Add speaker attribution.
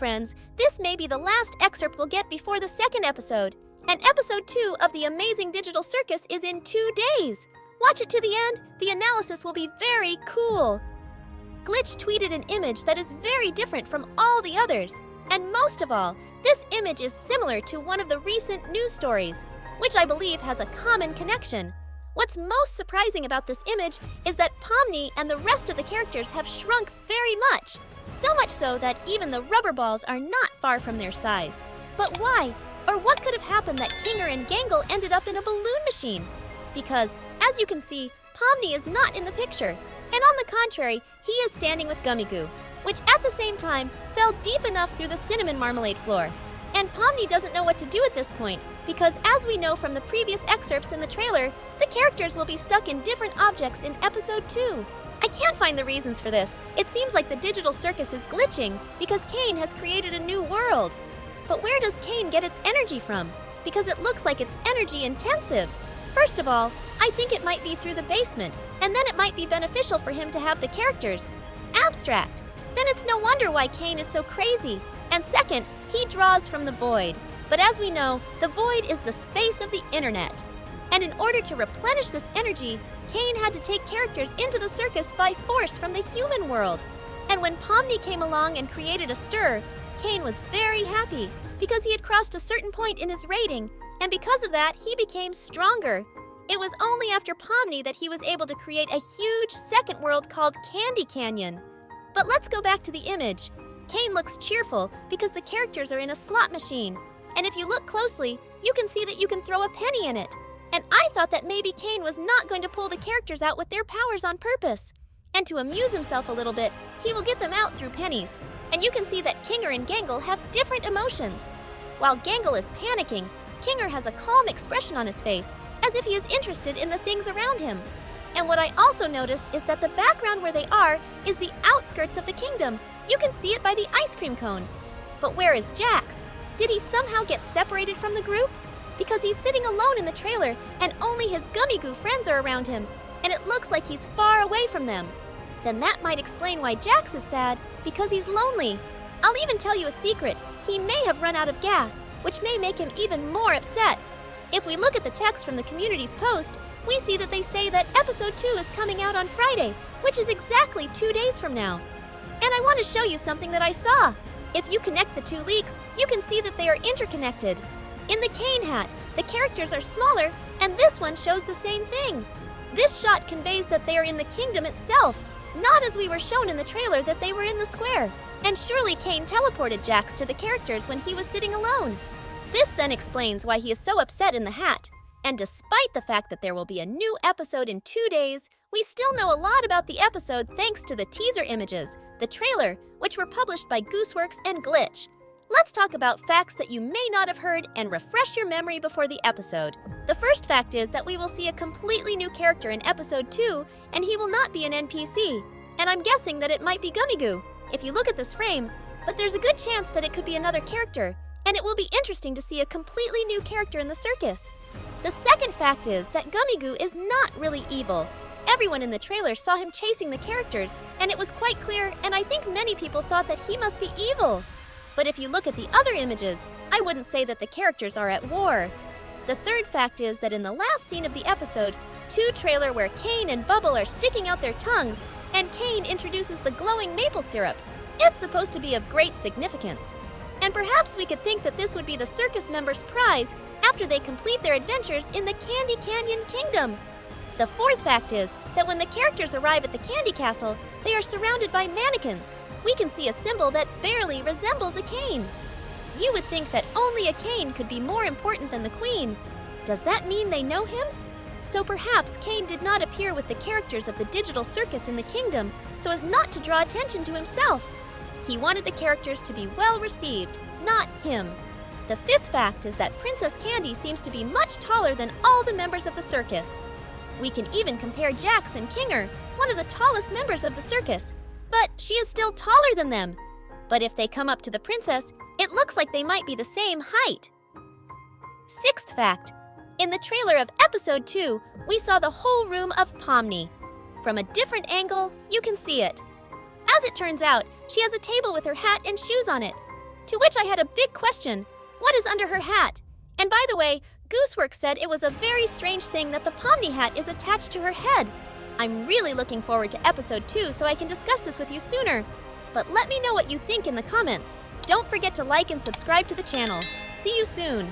Speaker 1: friends, this may be the last excerpt we'll get before the second episode. And episode 2 of The Amazing Digital Circus is in 2 days. Watch it to the end. The analysis will be very cool. Glitch tweeted an image that is very different from all the others. And most of all, this image is similar to one of the recent news stories, which I believe has a common connection. What's most surprising about this image is that Pomni and the rest of the characters have shrunk very much. So much so that even the rubber balls are not far from their size. But why? Or what could have happened that Caine and Gangle ended up in a balloon machine? Because, as you can see, Pomni is not in the picture. And on the contrary, he is standing with Gummy Goo, which at the same time fell deep enough through the cinnamon marmalade floor. And Pomni doesn't know what to do at this point, because as we know from the previous excerpts in the trailer, the characters will be stuck in different objects in episode 2. I can't find the reasons for this. It seems like the digital circus is glitching because Caine has created a new world. But where does Caine get its energy from? Because it looks like it's energy intensive. First of all, I think it might be through the basement, and then it might be beneficial for him to have the characters abstract. Then it's no wonder why Caine is so crazy. And second, he draws from the void. But as we know, the void is the space of the internet. And in order to replenish this energy, Caine had to take characters into the circus by force from the human world. And when Pomni came along and created a stir, Caine was very happy because he had crossed a certain point in his rating, and because of that, he became stronger. It was only after Pomni that he was able to create a huge second world called Candy Canyon. But let's go back to the image. Caine looks cheerful because the characters are in a slot machine. And if you look closely, you can see that you can throw a penny in it. And I thought that maybe Caine was not going to pull the characters out with their powers on purpose. And to amuse himself a little bit, he will get them out through pennies. And you can see that Caine and Gangle have different emotions. While Gangle is panicking, Caine has a calm expression on his face, as if he is interested in the things around him. And what I also noticed is that the background where they are is the outskirts of the kingdom. You can see it by the ice cream cone. But where is Jax? Did he somehow get separated from the group? Because he's sitting alone in the trailer and only his Gummy Goo friends are around him, and it looks like he's far away from them. Then that might explain why Jax is sad, because he's lonely. I'll even tell you a secret. He may have run out of gas, which may make him even more upset. If we look at the text from the community's post, we see that they say that episode 2 is coming out on Friday, which is exactly 2 days from now. And I want to show you something that I saw. If you connect the 2 leaks, you can see that they are interconnected. In the Caine hat, the characters are smaller, and this one shows the same thing. This shot conveys that they are in the kingdom itself, not as we were shown in the trailer that they were in the square. And surely Caine teleported Jax to the characters when he was sitting alone. This then explains why he is so upset in the hat. And despite the fact that there will be a new episode in 2 days, we still know a lot about the episode thanks to the teaser images, the trailer, which were published by Gooseworks and Glitch. Let's talk about facts that you may not have heard and refresh your memory before the episode. The first fact is that we will see a completely new character in episode 2, and he will not be an NPC. And I'm guessing that it might be Gummy Goo, if you look at this frame, but there's a good chance that it could be another character, and it will be interesting to see a completely new character in the circus. The second fact is that Gummy Goo is not really evil. Everyone in the trailer saw him chasing the characters, and it was quite clear, and I think many people thought that he must be evil. But if you look at the other images, I wouldn't say that the characters are at war. The third fact is that in the last scene of the episode 2 trailer where Caine and Bubble are sticking out their tongues, and Caine introduces the glowing maple syrup, it's supposed to be of great significance. And perhaps we could think that this would be the circus members' prize after they complete their adventures in the Candy Canyon Kingdom. The fourth fact is that when the characters arrive at the Candy Castle, they are surrounded by mannequins. We can see a symbol that barely resembles a cane. You would think that only a cane could be more important than the queen. Does that mean they know him? So perhaps Caine did not appear with the characters of the digital circus in the kingdom so as not to draw attention to himself. He wanted the characters to be well received, not him. The fifth fact is that Princess Candy seems to be much taller than all the members of the circus. We can even compare Jax and Caine, one of the tallest members of the circus, but she is still taller than them. But if they come up to the princess, it looks like they might be the same height. Sixth fact. In the trailer of episode 2, we saw the whole room of Pomni. From a different angle, you can see it. As it turns out, she has a table with her hat and shoes on it. To which I had a big question. What is under her hat? And by the way, Goosework said it was a very strange thing that the Pomni hat is attached to her head. I'm really looking forward to episode 2 so I can discuss this with you sooner. But let me know what you think in the comments. Don't forget to like and subscribe to the channel. See you soon!